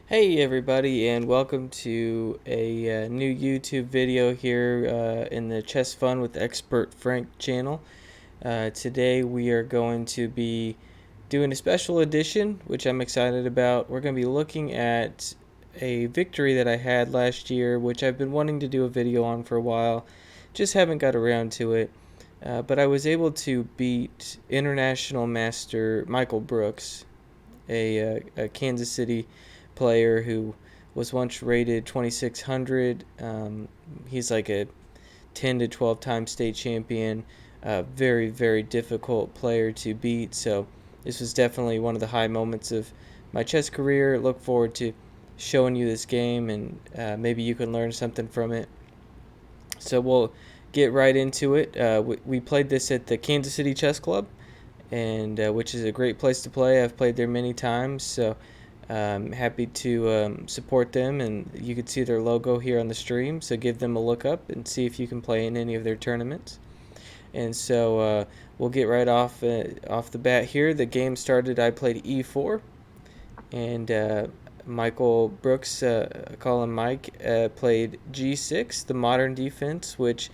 Hey everybody, and welcome to a new YouTube video here in the Chess Fun with Expert Frank channel. Today we are going to be doing a special edition, which I'm excited about. We're going to be looking at a victory that I had last year, which I've been wanting to do a video on for a while, just haven't got around to it. But I was able to beat International Master Michael Brooks, a Kansas City player who was once rated 2600. He's like a 10 to 12 time state champion. Very, very difficult player to beat. So this was definitely one of the high moments of my chess career. Look forward to showing you this game, and maybe you can learn something from it. So we'll get right into it. We played this at the Kansas City Chess Club, and which is a great place to play. I've played there many times, so happy to support them, and you can see their logo here on the stream, so give them a look up and see if you can play in any of their tournaments. And so we'll get right off the bat here. The game started, I played e4, and Michael Brooks, call him Mike, played g6, the modern defense, which,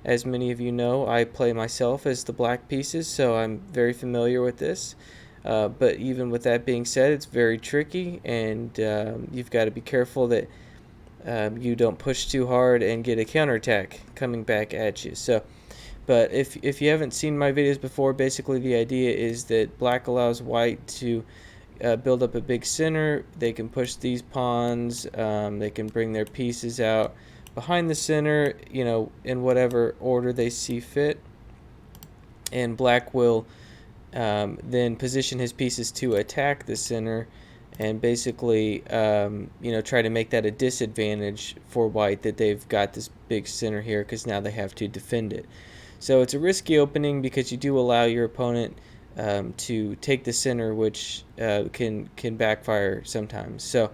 as many of you know, I play myself as the black pieces, so I'm very familiar with this. But even with that being said, it's very tricky, and you've got to be careful that you don't push too hard and get a counterattack coming back at you. So, but if you haven't seen my videos before, basically the idea is that black allows white to build up a big center. They can push these pawns. They can bring their pieces out behind the center, in whatever order they see fit. And black will then position his pieces to attack the center, and basically, try to make that a disadvantage for white that they've got this big center here, because now they have to defend it. So it's a risky opening because you do allow your opponent to take the center, which can backfire sometimes. So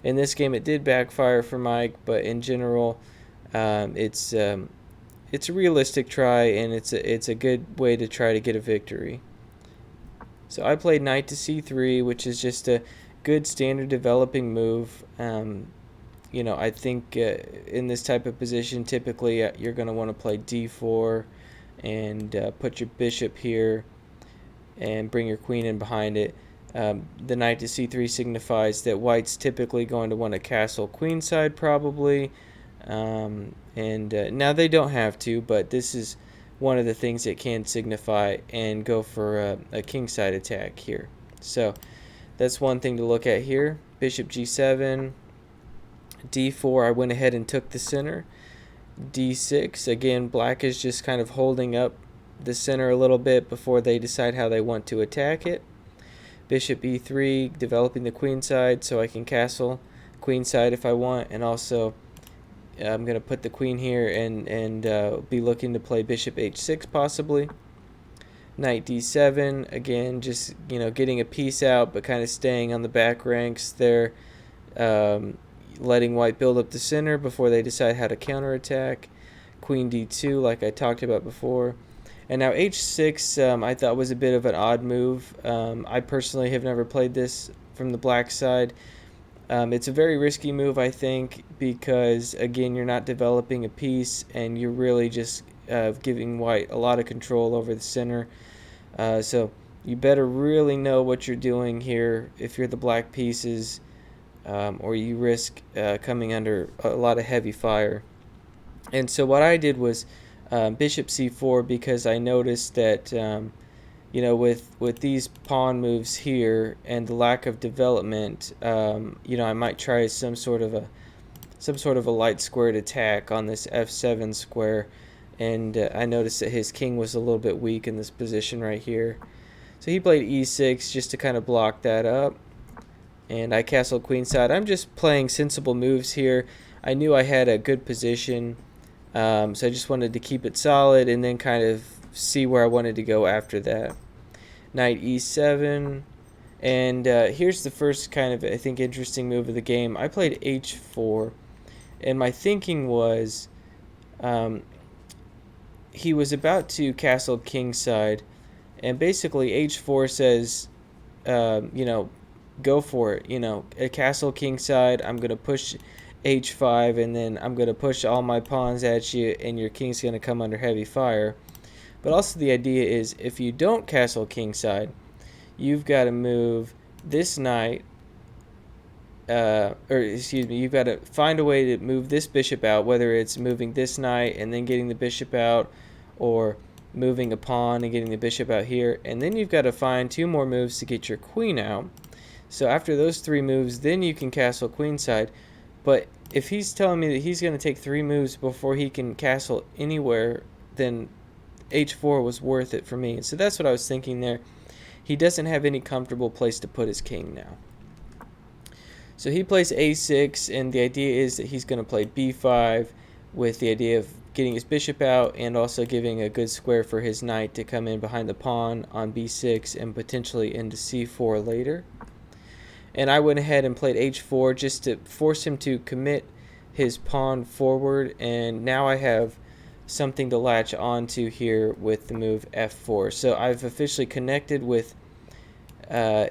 in this game, it did backfire for Mike, but in general, it's a realistic try, and it's a good way to try to get a victory. So I played knight to c3, which is just a good standard developing move. I think in this type of position, typically you're going to want to play d4 and put your bishop here and bring your queen in behind it. The knight to c3 signifies that white's typically going to want to castle queenside, probably. Now they don't have to, but this is one of the things that can signify and go for a kingside attack here. So that's one thing to look at here. Bishop g7, d4, I went ahead and took the center. d6, again, black is just kind of holding up the center a little bit before they decide how they want to attack it. Bishop e3, developing the queenside so I can castle queenside if I want, and also I'm going to put the queen here and be looking to play bishop h6 possibly. Knight d7, again, just getting a piece out, but kind of staying on the back ranks there, letting white build up the center before they decide how to counterattack. Queen d2, like I talked about before. And now h6, I thought was a bit of an odd move. I personally have never played this from the black side. It's a very risky move, I think, because, again, you're not developing a piece, and you're really just giving white a lot of control over the center. So you better really know what you're doing here if you're the black pieces, or you risk coming under a lot of heavy fire. And so what I did was bishop c4, because I noticed that with these pawn moves here and the lack of development, I might try some sort of a light squared attack on this f7 square, and I noticed that his king was a little bit weak in this position right here. So he played e6 just to kind of block that up, and I castled queenside. I'm just playing sensible moves here. I knew I had a good position, so I just wanted to keep it solid and then kind of see where I wanted to go after that. Knight e7, and here's the first kind of, I think, interesting move of the game. I played h4, and my thinking was he was about to castle kingside, and basically h4 says, go for it. You know, a castle kingside, I'm going to push h5, and then I'm going to push all my pawns at you, and your king's going to come under heavy fire. But also the idea is, if you don't castle kingside, you've got to move this knight, or excuse me, you've got to find a way to move this bishop out, whether it's moving this knight and then getting the bishop out, or moving a pawn and getting the bishop out here, and then you've got to find 2 more moves to get your queen out. So after those 3 moves, then you can castle queenside. But if he's telling me that he's going to take 3 moves before he can castle anywhere, then h4 was worth it for me. So that's what I was thinking there. He doesn't have any comfortable place to put his king now. So he plays a6, and the idea is that he's going to play b5 with the idea of getting his bishop out and also giving a good square for his knight to come in behind the pawn on b6 and potentially into c4 later. And I went ahead and played h4 just to force him to commit his pawn forward, and now I have something to latch onto here with the move f4. So I've officially connected with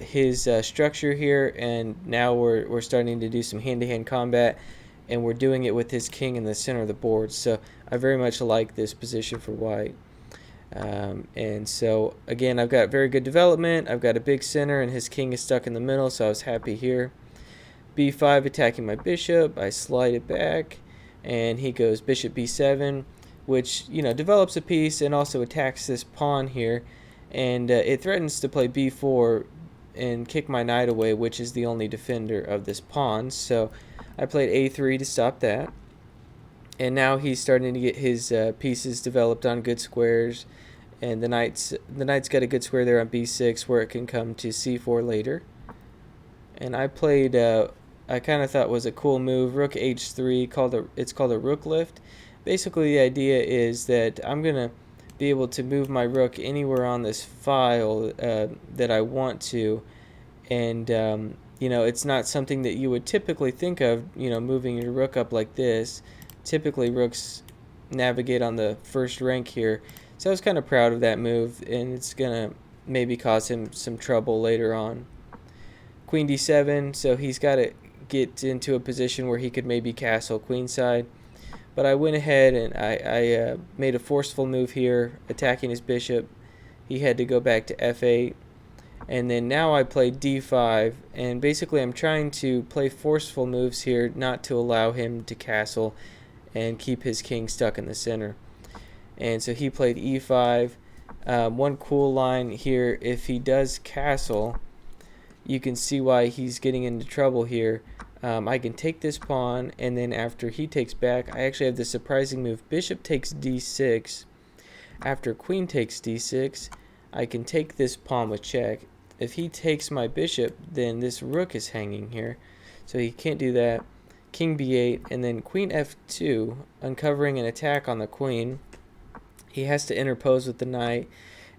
his structure here, and now we're starting to do some hand-to-hand combat, and we're doing it with his king in the center of the board. So I very much like this position for white. And so again, I've got very good development. I've got a big center, and his king is stuck in the middle, so I was happy here. b5 attacking my bishop. I slide it back, and he goes bishop b7, which, you know, develops a piece and also attacks this pawn here. And it threatens to play b4 and kick my knight away, which is the only defender of this pawn. So I played a3 to stop that. And now he's starting to get his pieces developed on good squares. And the knight's got a good square there on b6 where it can come to c4 later. And I played, I kind of thought was a cool move, rook h3. It's called a rook lift. Basically, the idea is that I'm going to be able to move my rook anywhere on this file that I want to, and you know, it's not something that you would typically think of, you know, moving your rook up like this. Typically rooks navigate on the first rank here, so I was kind of proud of that move, and it's gonna maybe cause him some trouble later on. Queen d7, so he's got to get into a position where he could maybe castle queenside. But I went ahead and I made a forceful move here, attacking his bishop. He had to go back to f8. And then now I played d5. And basically I'm trying to play forceful moves here, not to allow him to castle and keep his king stuck in the center. And so he played e5. One cool line here, if he does castle, you can see why he's getting into trouble here. I can take this pawn, and then after he takes back, I actually have the surprising move. Bishop takes d6. After queen takes d6, I can take this pawn with check. If he takes my bishop, then this rook is hanging here, so he can't do that. King b8, and then queen f2, uncovering an attack on the queen. He has to interpose with the knight,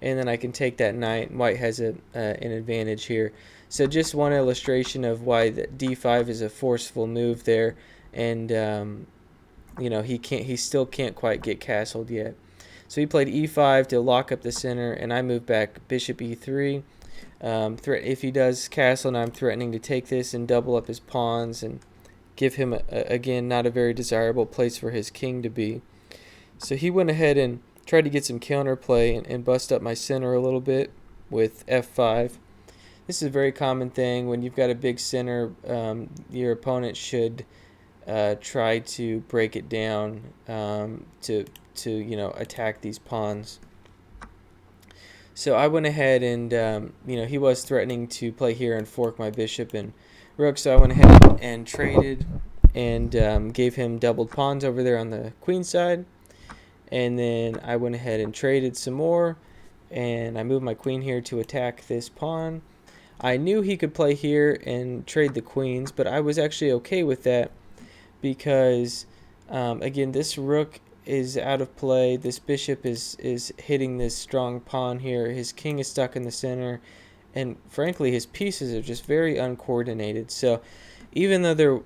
and then I can take that knight. White has an advantage here. So just one illustration of why the d5 is a forceful move there, and you know, he still can't quite get castled yet. So he played e5 to lock up the center, and I moved back bishop e3. If he does castle, and I'm threatening to take this and double up his pawns and give him again not a very desirable place for his king to be. So he went ahead and tried to get some counterplay and bust up my center a little bit with f5. This is a very common thing when you've got a big center. Your opponent should try to break it down to you know, attack these pawns. So I went ahead and you know, he was threatening to play here and fork my bishop and rook, so I went ahead and traded and gave him doubled pawns over there on the queen side. And then I went ahead and traded some more, and I moved my queen here to attack this pawn. I knew he could play here and trade the queens, but I was actually okay with that because, again, this rook is out of play. This bishop is hitting this strong pawn here. His king is stuck in the center, and frankly, his pieces are just very uncoordinated. So even though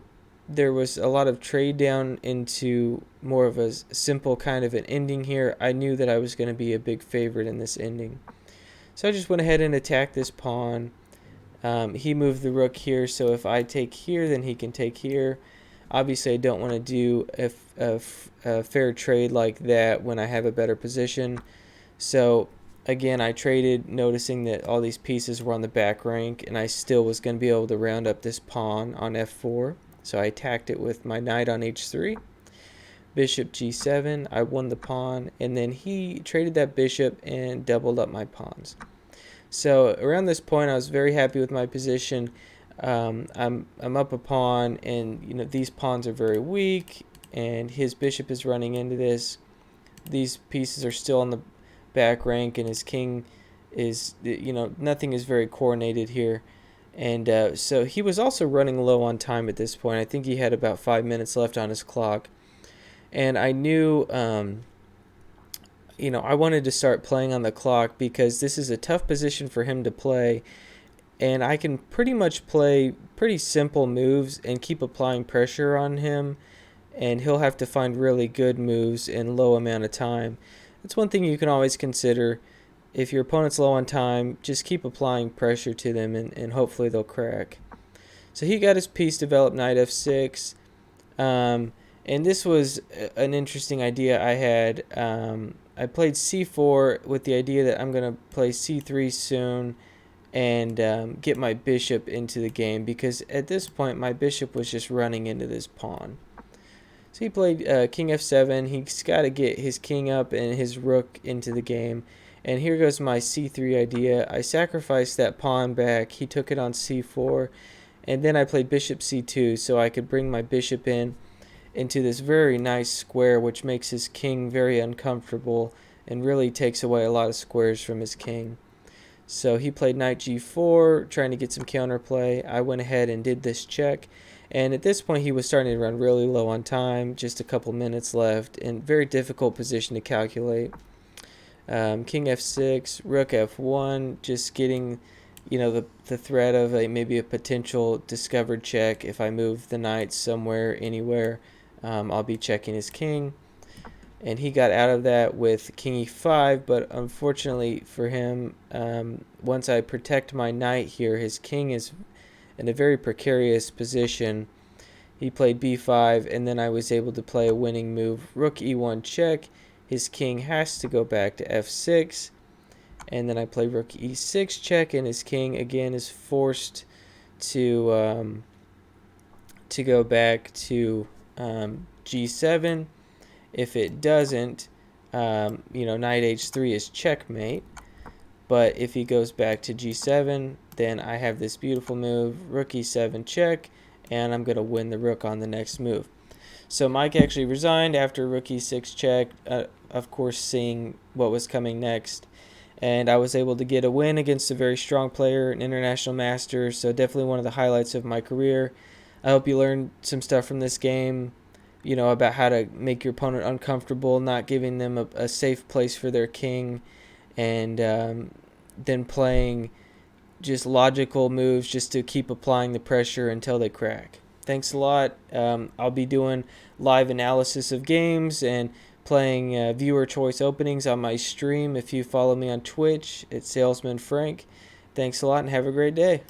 there was a lot of trade down into more of a simple kind of an ending here, I knew that I was going to be a big favorite in this ending. So I just went ahead and attacked this pawn. He moved the rook here, so if I take here, then he can take here. Obviously, I don't want to do a fair trade like that when I have a better position. So again, I traded noticing that all these pieces were on the back rank, and I still was going to be able to round up this pawn on f4. So I attacked it with my knight on h3. Bishop g7, I won the pawn, and then he traded that bishop and doubled up my pawns. So around this point, I was very happy with my position. I'm up a pawn, and these pawns are very weak, and his bishop is running into this. These pieces are still on the back rank, and his king is, nothing is very coordinated here. And so he was also running low on time at this point. I think he had about 5 minutes left on his clock. And I knew, I wanted to start playing on the clock because this is a tough position for him to play. And I can pretty much play pretty simple moves and keep applying pressure on him. And he'll have to find really good moves in low amount of time. That's one thing you can always consider. If your opponent's low on time, just keep applying pressure to them and hopefully they'll crack. So he got his piece developed, knight f6. And this was an interesting idea I had. I played c4 with the idea that I'm going to play c3 soon and get my bishop into the game, because at this point my bishop was just running into this pawn. So he played king f7. He's got to get his king up and his rook into the game. And here goes my c3 idea. I sacrificed that pawn back. He took it on c4. And then I played bishop c2 so I could bring my bishop into this very nice square, which makes his king very uncomfortable and really takes away a lot of squares from his king. So he played knight g4, trying to get some counterplay. I went ahead and did this check. And at this point, he was starting to run really low on time, just a couple minutes left, and very difficult position to calculate. King f6, rook f1, just getting, the threat of maybe a potential discovered check. If I move the knight somewhere, anywhere, I'll be checking his king. And he got out of that with king e5, but unfortunately for him, once I protect my knight here, his king is in a very precarious position. He played b5, and then I was able to play a winning move, rook e1 check. His king has to go back to f6, and then I play rook e6 check, and his king again is forced to go back to g7. If it doesn't, knight h3 is checkmate. But if he goes back to g7, then I have this beautiful move, rook e7 check, and I'm going to win the rook on the next move. So Mike actually resigned after rook e6 check, of course seeing what was coming next. And I was able to get a win against a very strong player, an international master, so definitely one of the highlights of my career. I hope you learned some stuff from this game, about how to make your opponent uncomfortable, not giving them a safe place for their king, and then playing just logical moves just to keep applying the pressure until they crack. Thanks a lot. I'll be doing live analysis of games and playing viewer choice openings on my stream if you follow me on Twitch. It's Salesman Frank. Thanks a lot and have a great day.